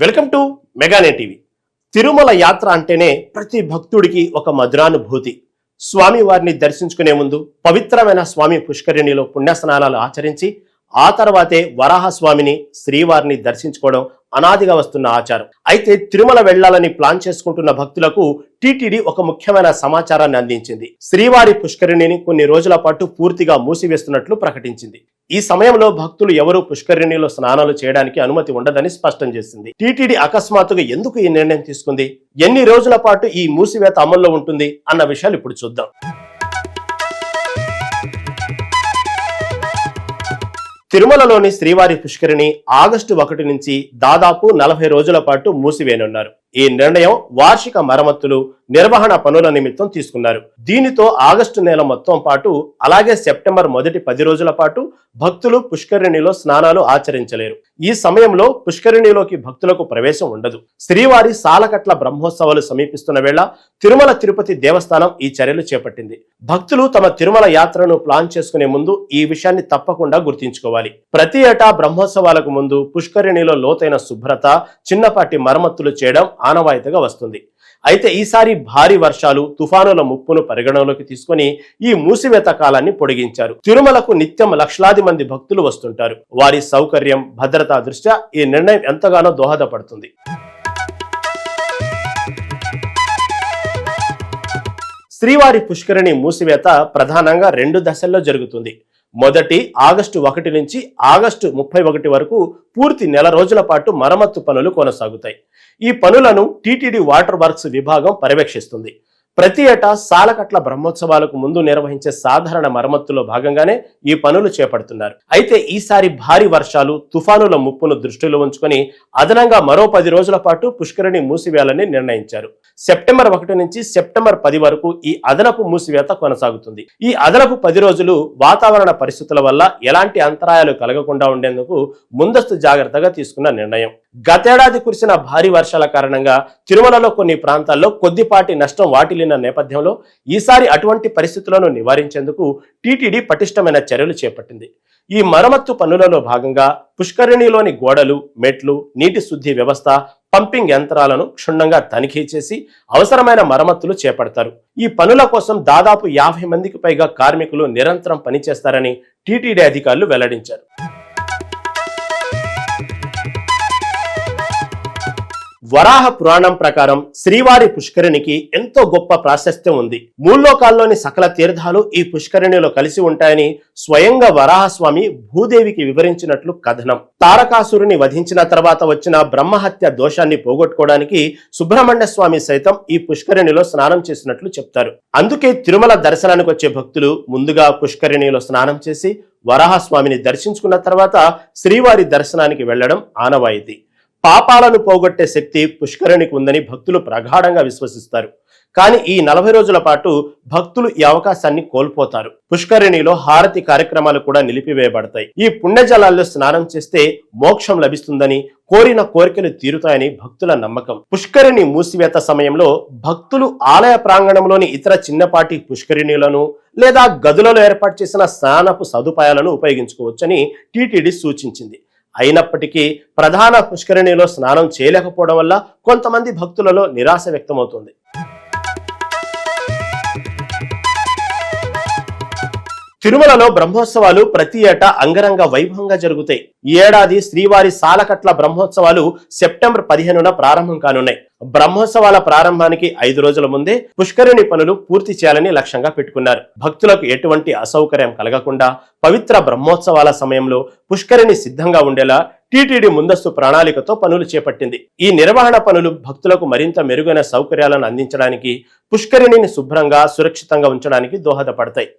Welcome to మెగానే TV. Tirumala యాత్ర అంటేనే ప్రతి భక్తుడికి ఒక మధురానుభూతి. స్వామి వారిని దర్శించుకునే ముందు పవిత్రమైన స్వామి పుష్కరిణిలో పుణ్యస్నానాలు ఆచరించి ఆ తర్వాతే వరాహస్వామిని శ్రీవారిని దర్శించుకోవడం అనాదిగా వస్తున్న ఆచారం. అయితే తిరుమల వెళ్లాలని ప్లాన్ చేసుకుంటున్న భక్తులకు టీటీడీ ఒక ముఖ్యమైన సమాచారాన్ని అందించింది. శ్రీవారి పుష్కరిణిని కొన్ని రోజుల పాటు పూర్తిగా మూసివేస్తున్నట్లు ప్రకటించింది. ఈ సమయంలో భక్తులు ఎవరూ పుష్కరిణిలో స్నానాలు చేయడానికి అనుమతి ఉండదని స్పష్టం చేసింది. టీటీడీ అకస్మాత్తుగా ఎందుకు ఈ నిర్ణయం తీసుకుంది, ఎన్ని రోజుల పాటు ఈ మూసివేత అమల్లో ఉంటుంది అన్న విషయాలు ఇప్పుడు చూద్దాం. తిరుమలలోని శ్రీవారి పుష్కరిణి ఆగస్టు 1 నుంచి దాదాపు 40 రోజుల పాటు మూసివేయనున్నారు. ఈ నిర్ణయం వార్షిక మరమ్మతులు, నిర్వహణ పనుల నిమిత్తం తీసుకున్నారు. దీనితో ఆగస్టు నెల మొత్తం పాటు అలాగే సెప్టెంబర్ మొదటి 10 రోజుల పాటు భక్తులు పుష్కరిణిలో స్నానాలు ఆచరించలేరు. ఈ సమయంలో పుష్కరిణిలోకి భక్తులకు ప్రవేశం ఉండదు. శ్రీవారి సాలకట్ల బ్రహ్మోత్సవాలు సమీపిస్తున్న వేళ తిరుమల తిరుపతి దేవస్థానం ఈ చర్యలు చేపట్టింది. భక్తులు తమ తిరుమల యాత్రను ప్లాన్ చేసుకునే ముందు ఈ విషయాన్ని తప్పకుండా గుర్తుంచుకోవాలి. ప్రతి ఏటా బ్రహ్మోత్సవాలకు ముందు పుష్కరిణిలో లోతైన శుభ్రత, చిన్నపాటి మరమ్మతులు చేయడం ఆనవాయితీగా వస్తుంది. అయితే ఈసారి భారీ వర్షాలు, తుఫానుల ముప్పును పరిగణలోకి తీసుకుని ఈ మూసివేత కాలాన్ని పొడిగించారు. తిరుమలకు నిత్యం లక్షలాది మంది భక్తులు వస్తుంటారు. వారి సౌకర్యం, భద్రతా దృష్ట్యా ఈ నిర్ణయం ఎంతగానో దోహదపడుతుంది. శ్రీవారి పుష్కరిణి మూసివేత ప్రధానంగా 2 దశల్లో జరుగుతుంది. మొదటి ఆగస్టు 1 నుంచి ఆగస్టు 31 వరకు పూర్తి నెల రోజుల పాటు మరమ్మత్తు పనులు కొనసాగుతాయి. ఈ పనులను టీటీడీ వాటర్ వర్క్స్ విభాగం పర్యవేక్షిస్తుంది. ప్రతి ఏటా సాలకట్ల బ్రహ్మోత్సవాలకు ముందు నిర్వహించే సాధారణ మరమ్మతులో భాగంగానే ఈ పనులు చేపడుతున్నారు. అయితే ఈసారి భారీ వర్షాలు, తుఫానుల ముప్పును దృష్టిలో ఉంచుకొని అదనంగా మరో 10 రోజుల పాటు పుష్కరిణి మూసివేయాలని నిర్ణయించారు. సెప్టెంబర్ 1 నుంచి సెప్టెంబర్ 10 వరకు ఈ అదనపు మూసివేత కొనసాగుతుంది. ఈ అదనపు 10 రోజులు వాతావరణ పరిస్థితుల వల్ల ఎలాంటి అంతరాయాలు కలగకుండా ఉండేందుకు ముందస్తు జాగ్రత్తగా తీసుకున్న నిర్ణయం. గతేడాది కురిసిన భారీ వర్షాల కారణంగా తిరుమలలో కొన్ని ప్రాంతాల్లో కొద్దిపాటి నష్టం వాటిల్లిన నేపథ్యంలో ఈసారి అటువంటి పరిస్థితులను నివారించేందుకు టీటీడీ పటిష్టమైన చర్యలు చేపట్టింది. ఈ మరమ్మత్తు పనులలో భాగంగా పుష్కరిణిలోని గోడలు, మెట్లు, నీటి శుద్ధి వ్యవస్థ, పంపింగ్ యంత్రాలను క్షుణ్ణంగా తనిఖీ చేసి అవసరమైన మరమ్మతులు చేపడతారు. ఈ పనుల కోసం దాదాపు 50 మందికి పైగా కార్మికులు నిరంతరం పనిచేస్తారని టీటీడీ అధికారులు వెల్లడించారు. వరాహ పురాణం ప్రకారం శ్రీవారి పుష్కరిణికి ఎంతో గొప్ప ప్రాశస్త్యం ఉంది. మూల్లోకాల్లోని సకల తీర్థాలు ఈ పుష్కరిణిలో కలిసి ఉంటాయని స్వయంగా వరాహస్వామి భూదేవికి వివరించినట్లు కథనం. తారకాసురుని వధించిన తర్వాత వచ్చిన బ్రహ్మహత్య దోషాన్ని పోగొట్టుకోవడానికి సుబ్రహ్మణ్య స్వామి సైతం ఈ పుష్కరిణిలో స్నానం చేసినట్లు చెప్తారు. అందుకే తిరుమల దర్శనానికి వచ్చే భక్తులు ముందుగా పుష్కరిణిలో స్నానం చేసి వరాహస్వామిని దర్శించుకున్న తర్వాత శ్రీవారి దర్శనానికి వెళ్లడం ఆనవాయితీ. పాపాలను పోగొట్టే శక్తి పుష్కరిణికి ఉందని భక్తులు ప్రగాఢంగా విశ్వసిస్తారు. కానీ ఈ 40 రోజుల పాటు భక్తులు ఈ అవకాశాన్ని కోల్పోతారు. పుష్కరిణిలో హారతి కార్యక్రమాలు కూడా నిలిపివేయబడతాయి. ఈ పుణ్యజలాల్లో స్నానం చేస్తే మోక్షం లభిస్తుందని, కోరిన కోరికలు తీరుతాయని భక్తుల నమ్మకం. పుష్కరిణి మూసివేత సమయంలో భక్తులు ఆలయ ప్రాంగణంలోని ఇతర చిన్నపాటి పుష్కరిణిలను లేదా గదులలో ఏర్పాటు చేసిన స్నానపు సదుపాయాలను ఉపయోగించుకోవచ్చని టీటీడీ సూచించింది. అయినప్పటికీ ప్రధాన పుష్కరిణిలో స్నానం చేయలేకపోవడం వల్ల కొంతమంది భక్తులలో నిరాశ వ్యక్తమవుతుంది. తిరుమలలో బ్రహ్మోత్సవాలు ప్రతి ఏటా అంగరంగ వైభవంగా జరుగుతాయి. ఈ ఏడాది శ్రీవారి సాలకట్ల బ్రహ్మోత్సవాలు సెప్టెంబర్ 15న ప్రారంభం కానున్నాయి. బ్రహ్మోత్సవాల ప్రారంభానికి 5 రోజుల ముందే పుష్కరిణి పనులు పూర్తి చేయాలని లక్ష్యంగా పెట్టుకున్నారు. భక్తులకు ఎటువంటి అసౌకర్యం కలగకుండా పవిత్ర బ్రహ్మోత్సవాల సమయంలో పుష్కరిణి సిద్ధంగా ఉండేలా టీటీడీ ముందస్తు ప్రణాళికతో పనులు చేపట్టింది. ఈ నిర్వహణ పనులు భక్తులకు మరింత మెరుగైన సౌకర్యాలను అందించడానికి, పుష్కరిణిని శుభ్రంగా, సురక్షితంగా ఉంచడానికి దోహదపడతాయి.